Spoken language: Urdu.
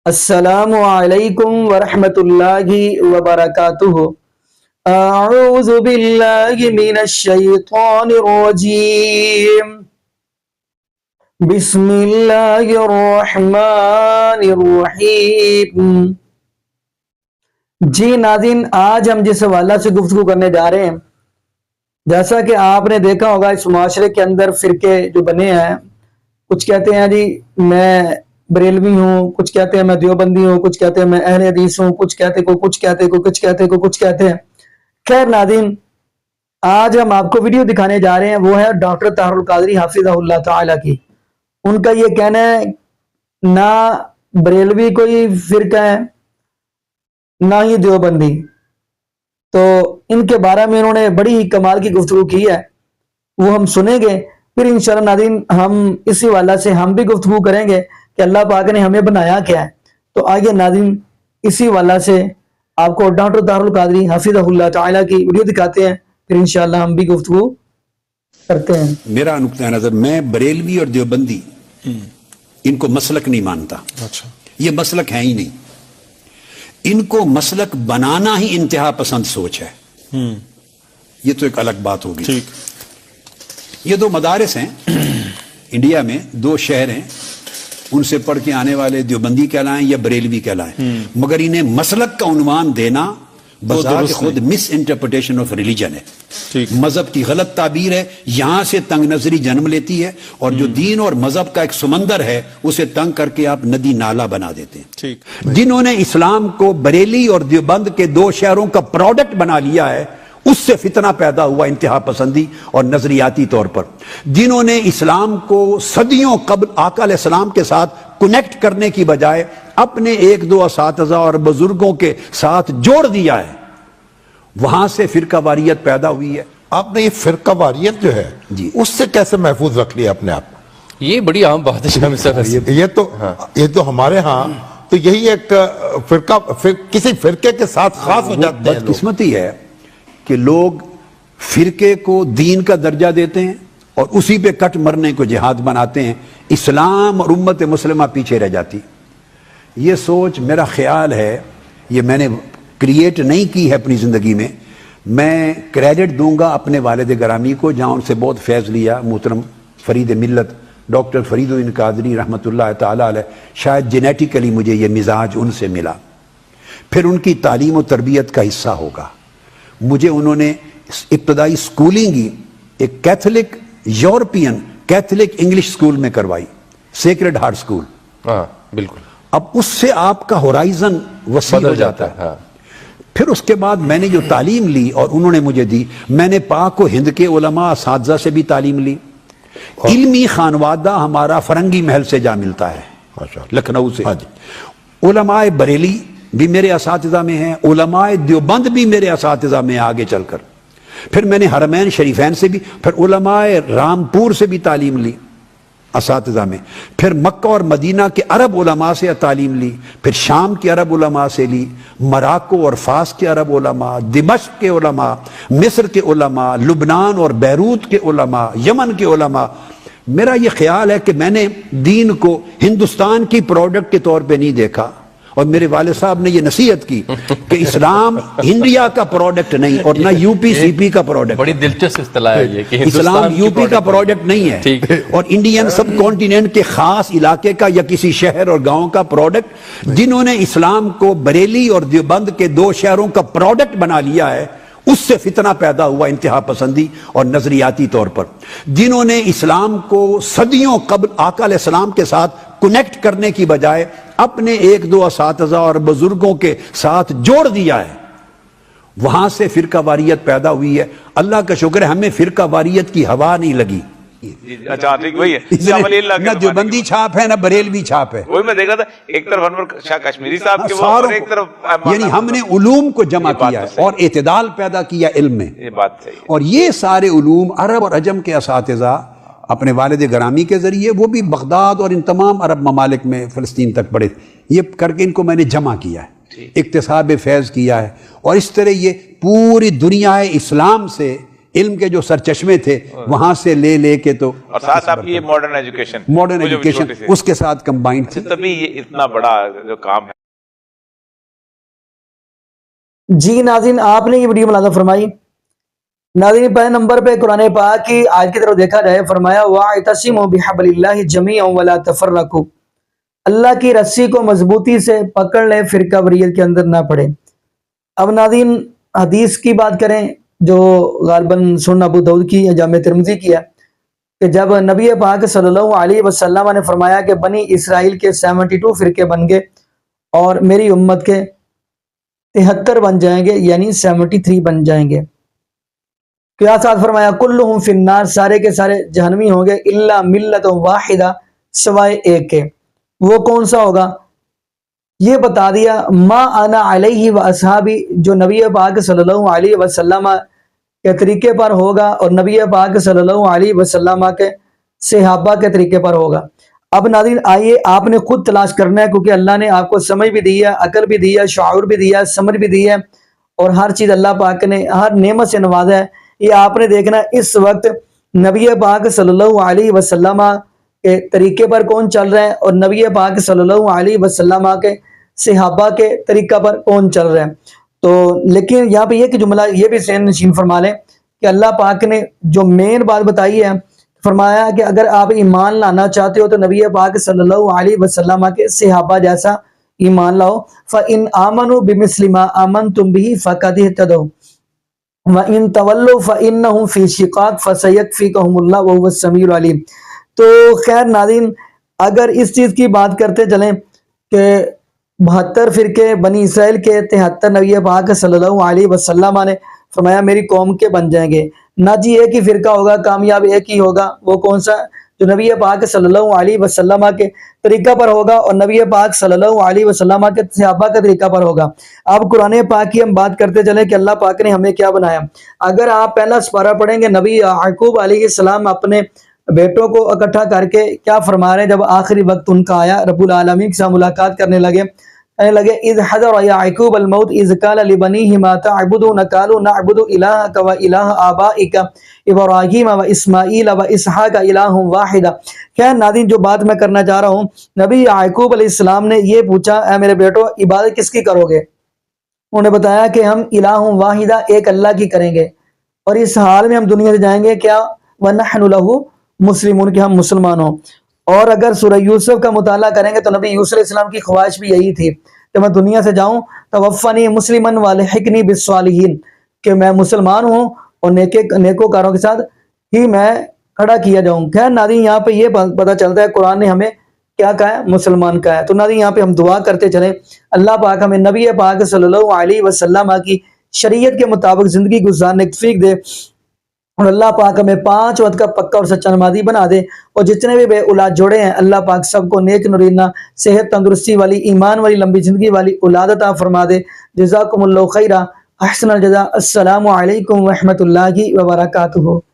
السلام علیکم ورحمۃ اللہ وبرکاتہ۔ اعوذ باللہ من الشیطان الرجیم، بسم اللہ الرحمن الرحیم۔ جی ناظرین، آج ہم جس حوالہ سے گفتگو کرنے جا رہے ہیں، جیسا کہ آپ نے دیکھا ہوگا اس معاشرے کے اندر فرقے جو بنے ہیں، کچھ کہتے ہیں جی میں بریلوی ہوں، کچھ کہتے ہیں میں دیوبندی ہوں، کچھ کہتے ہیں میں اہل حدیث ہوں، کچھ کہتے کو کچھ کہتے کو کچھ کہتے کو کچھ کہتے ہیں۔ خیر ناظرین، آج ہم آپ کو ویڈیو دکھانے جا رہے ہیں، وہ ہے ڈاکٹر طاہر القادری حافظہ اللہ تعالی کی۔ ان کا یہ کہنا ہے نہ بریلوی کوئی فرقہ ہے نہ ہی دیوبندی، تو ان کے بارے میں انہوں نے بڑی ہی کمال کی گفتگو کی ہے، وہ ہم سنیں گے، پھر انشاءاللہ ناظرین ہم اسی والا سے ہم بھی گفتگو کریں گے کہ اللہ پاک نے ہمیں بنایا کیا ہے۔ تو آئیے ناظرین اسی والا سے آپ کو ڈاکٹر طاہر القادری حافظہ اللہ تعالی کی ویڈیو دکھاتے ہیں، پھر انشاءاللہ ہم بھی گفتگو کرتے ہیں۔ میرا نقطہ نظر، میں بریلوی اور دیوبندی ان کو مسلک نہیں مانتا۔ یہ مسلک ہے ہی نہیں، ان کو مسلک بنانا ہی انتہا پسند سوچ ہے۔ یہ تو ایک الگ بات ہوگی۔ یہ دو مدارس ہیں انڈیا میں، دو شہر ہیں، ان سے پڑھ کے آنے والے دیوبندی کہلائیں یا بریلوی کہلائیں، مگر انہیں مسلک کا عنوان دینا بذات خود مس انٹرپریٹیشن آف ریلیجن ہے، مذہب کی غلط تعبیر ہے۔ یہاں سے تنگ نظری جنم لیتی ہے، اور جو دین اور مذہب کا ایک سمندر ہے اسے تنگ کر کے آپ ندی نالا بنا دیتے ہیں۔ جنہوں نے اسلام کو بریلی اور دیوبند کے دو شہروں کا پروڈکٹ بنا لیا ہے، اس سے فتنہ پیدا ہوا انتہا پسندی اور نظریاتی طور پر۔ جنہوں نے اسلام کو صدیوں قبل آقا علیہ السلام کے ساتھ کنیکٹ کرنے کی بجائے اپنے ایک دو اساتذہ اور بزرگوں کے ساتھ جوڑ دیا ہے، وہاں سے فرقہ واریت پیدا ہوئی ہے۔ آپ نے یہ فرقہ واریت جو ہے اس سے کیسے محفوظ رکھ لیا اپنے آپ؟ یہ بڑی عام بات ہے۔ یہ تو ہمارے ہاں تو یہی ایک فرقہ کسی فرقے کے ساتھ خاص ہو جاتے ہیں۔ بدقسمتی ہے کہ لوگ فرقے کو دین کا درجہ دیتے ہیں اور اسی پہ کٹ مرنے کو جہاد بناتے ہیں، اسلام اور امت مسلمہ پیچھے رہ جاتی۔ یہ سوچ میرا خیال ہے، یہ میں نے کریٹ نہیں کی ہے اپنی زندگی میں، میں کریڈٹ دوں گا اپنے والد گرامی کو، جہاں ان سے بہت فیض لیا، محترم فرید ملت ڈاکٹر فرید الدین قادری رحمۃ اللہ تعالی علیہ۔ شاید جینیٹیکلی مجھے یہ مزاج ان سے ملا، پھر ان کی تعلیم و تربیت کا حصہ ہوگا۔ مجھے انہوں نے ابتدائی سکولنگ ہی ایک Catholic European Catholic English school میں کروائی، سیکرڈ ہارٹ سکول۔ بالکل۔ اب اس سے آپ کا ہورائزن وسیع ہو جاتا ہے۔ پھر اس کے بعد میں نے جو تعلیم لی اور انہوں نے مجھے دی، میں نے پاک و ہند کے علماء اساتذہ سے بھی تعلیم لی۔ علمی خانوادہ ہمارا فرنگی محل سے جا ملتا ہے، لکھنؤ سے۔ علماء بریلی بھی میرے اساتذہ میں ہیں، علماء دیوبند بھی میرے اساتذہ میں آگے چل کر۔ پھر میں نے حرمین شریفین سے بھی، پھر علماء رامپور سے بھی تعلیم لی اساتذہ میں، پھر مکہ اور مدینہ کے عرب علماء سے تعلیم لی، پھر شام کے عرب علماء سے لی، مراکو اور فاس کے عرب علماء، دمشق کے علماء، مصر کے علماء، لبنان اور بیروت کے علماء، یمن کے علماء۔ میرا یہ خیال ہے کہ میں نے دین کو ہندوستان کی پروڈکٹ کے طور پہ نہیں دیکھا، اور میرے والد صاحب نے یہ نصیحت کی کہ اسلام انڈیا کا پروڈکٹ نہیں اور نہ یو پی سی پی کا پروڈکٹ۔ بڑی دلچسپ اصطلاح ہے یہ کہ اسلام یو پی کا پروڈکٹ نہیں ہے اور انڈین سب کانٹیننٹ کے خاص علاقے کا یا کسی شہر اور گاؤں کا پروڈکٹ۔ جنہوں نے اسلام کو بریلی اور دیوبند کے دو شہروں کا پروڈکٹ بنا لیا ہے، اس سے فتنہ پیدا ہوا انتہا پسندی اور نظریاتی طور پر۔ جنہوں نے اسلام کو صدیوں قبل آقا علیہ السلام کے ساتھ کنیکٹ کرنے کی بجائے اپنے ایک دو اساتذہ اور بزرگوں کے ساتھ جوڑ دیا ہے، وہاں سے فرقہ واریت پیدا ہوئی ہے۔ اللہ کا شکر ہے ہمیں فرقہ واریت کی ہوا نہیں لگی۔ نہ دیوبندی چھاپ ہے نہ بریلوی چھاپ ہے، وہی میں دیکھا تھا، ایک طرف انور شاہ کشمیری صاحب کے وہ اور ایک طرف، یعنی ہم نے علوم کو جمع کیا ہے اور اعتدال پیدا کیا علم میں۔ یہ بات صحیح ہے۔ اور یہ سارے علوم عرب اور عجم کے اساتذہ اپنے والد گرامی کے ذریعے، وہ بھی بغداد اور ان تمام عرب ممالک میں فلسطین تک پڑھے، یہ کر کے ان کو میں نے جمع کیا ہے، اکتساب فیض کیا ہے، اور اس طرح یہ پوری دنیا اسلام سے علم کے جو سرچشمے تھے وہاں سے لے کے تو اور ساتھ آپ کی یہ ماڈرن ایجوکیشن ماڈرن ایجوکیشن اس کے ساتھ کمبائنڈ تھی. تبھی یہ اتنا بڑا جو کام ہے. جی ناظرین، آپ نے یہ ویڈیو ملاحظہ فرمائی. ناظرین پہلے نمبر پہ قرآن پاک کی آیت کی طرف دیکھا جائے، فرمایا وَاعْتَصِمُوا بِحَبْلِ اللَّهِ جَمِيعًا وَلَا تَفَرَّقُوا، اللہ کی رسی کو مضبوطی سے پکڑ لیں، فرقہ واریت کے اندر نہ پڑے. اب ناظرین حدیث کی بات کریں جو غالباً سنن ابو داؤد کی یا جامع ترمذی کی ہے، کہ جب نبی پاک صلی اللہ علیہ وسلم نے فرمایا کہ بنی اسرائیل کے 72 فرقے بن گئے اور میری امت کے 73 بن جائیں گے، یعنی 73 بن جائیں گے. کیا ساتھ فرمایا کلہم فی النار، سارے کے سارے جہنمی ہوں گے، الا ملت واحدہ، سوائے ایک کے. وہ کون سا ہوگا؟ یہ بتا دیا، ما انا علیہ و اصحابی، جو نبی پاک صلی اللہ علیہ وسلم کے طریقے پر ہوگا اور نبی پاک صلی اللہ علیہ وسلم کے صحابہ کے طریقے پر ہوگا. اب ناظرین آئیے آپ نے خود تلاش کرنا ہے، کیونکہ اللہ نے آپ کو سمجھ بھی دی ہے، عقل بھی دی ہے، شعور بھی دیا ہے، سمجھ بھی دی ہے، اور ہر چیز اللہ پاک نے ہر نعمت سے نوازا ہے. یہ آپ نے دیکھنا ہے اس وقت نبی پاک صلی اللہ علیہ وسلم کے طریقے پر کون چل رہا ہے اور نبی پاک صلی اللہ علیہ وسلم کے صحابہ کے طریقہ پر کون چل رہا ہے. تو لیکن یہاں پہ یہ کہ جملہ یہ بھی ذہن نشین فرما لیں کہ اللہ پاک نے جو مین بات بتائی ہے، فرمایا کہ اگر آپ ایمان لانا چاہتے ہو تو نبی پاک صلی اللہ علیہ وسلم کے صحابہ جیسا ایمان لاؤ. فَإِنْ آمَنُوا بِمِثْلِ مَا آمَنْتُمْ بِهِ فَقَدِ اهْتَدَوْا وَإِنْ تَوَلَّوْا فَإِنَّهُمْ فِي شِقَاقٍ فَسَيَكْفِيكَهُمُ اللَّهُ وَهُوَ السَّمِيعُ الْعَلِيمُ. تو خیر ناظرین اگر اس چیز کی بات کرتے چلیں کہ 72 فرقے بنی اسرائیل کے 73 نبی پاک صلی اللہ علیہ وسلم نے فرمایا میری قوم کے بن جائیں گے، نہ جی ایک ہی فرقہ ہوگا، کامیاب ایک ہی ہوگا. وہ کون سا؟ جو نبی پاک صلی اللہ علیہ وسلم کے طریقہ پر ہوگا اور نبی پاک صلی اللہ علیہ وسلم کے صحابہ کے طریقہ پر ہوگا. اب قرآن پاک کی ہم بات کرتے چلیں کہ اللہ پاک نے ہمیں کیا بنایا. اگر آپ پہلا سپارہ پڑھیں گے، نبی یعقوب علیہ السلام اپنے بیٹوں کو اکٹھا کر کے کیا فرما رہے ہیں جب آخری وقت ان کا آیا، رب العالمین کے ساتھ ملاقات کرنے لگے، اذ حضر یعقوب الموت اذ قال لبنیہ ما تعبدون قالوا نعبد الہک و الہ آبائک ابراہیم و اسماعیل و اسحاق الہ واحد. خیر ناظرین جو بات میں کرنا چاہ رہا ہوں، نبی یعقوب علیہ السلام نے یہ پوچھا اے میرے بیٹو عبادت کس کی کرو گے؟ انہوں نے بتایا کہ ہم الہ واحدہ، ایک اللہ کی کریں گے، اور اس حال میں ہم دنیا سے جائیں گے کیا وَنَحْنُ لَهُ مسلمون، کہ ہم مسلمان ہوں. اور اگر سورہ یوسف کا مطالعہ کریں گے تو نبی یوسف علیہ السلام کی خواہش بھی یہی تھی کہ میں دنیا سے جاؤں توفنی مسلمن والحقنی بالصالحین، کہ میں مسلمان ہوں اور نیکوکاروں کے ساتھ ہی میں کھڑا کیا جاؤں. خیر ناظرین یہاں پہ یہ پتہ چلتا ہے قرآن نے ہمیں کیا کہا ہے؟ مسلمان کہا ہے. تو ناظرین یہاں پہ ہم دعا کرتے چلیں اللہ پاک ہمیں نبی پاک صلی اللہ علیہ وسلم کی شریعت کے مطابق زندگی گزارنے کی توفیق دے، اور اللہ پاک ہمیں 5 وقت کا پکا اور سچا نمازی بنا دے، اور جتنے بھی بے اولاد جوڑے ہیں اللہ پاک سب کو نیک نورینہ صحت تندرستی والی ایمان والی لمبی زندگی والی اولاد عطا فرما دے. جزاکم اللہ خیرہ، احسن الجزاء. السلام علیکم ورحمۃ اللہ وبرکاتہ.